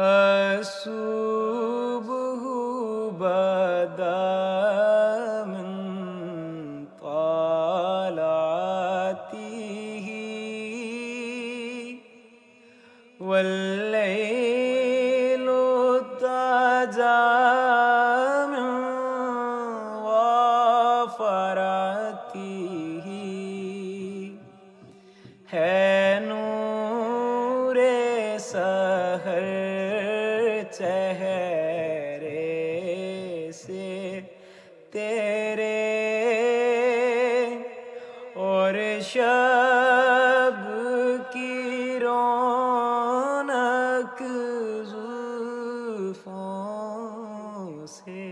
الصبح بدا من طلعته والليل ضجع من وفرته ہے نور سحر چہرے سے تیرے اور شب کی رونق زلفوں سے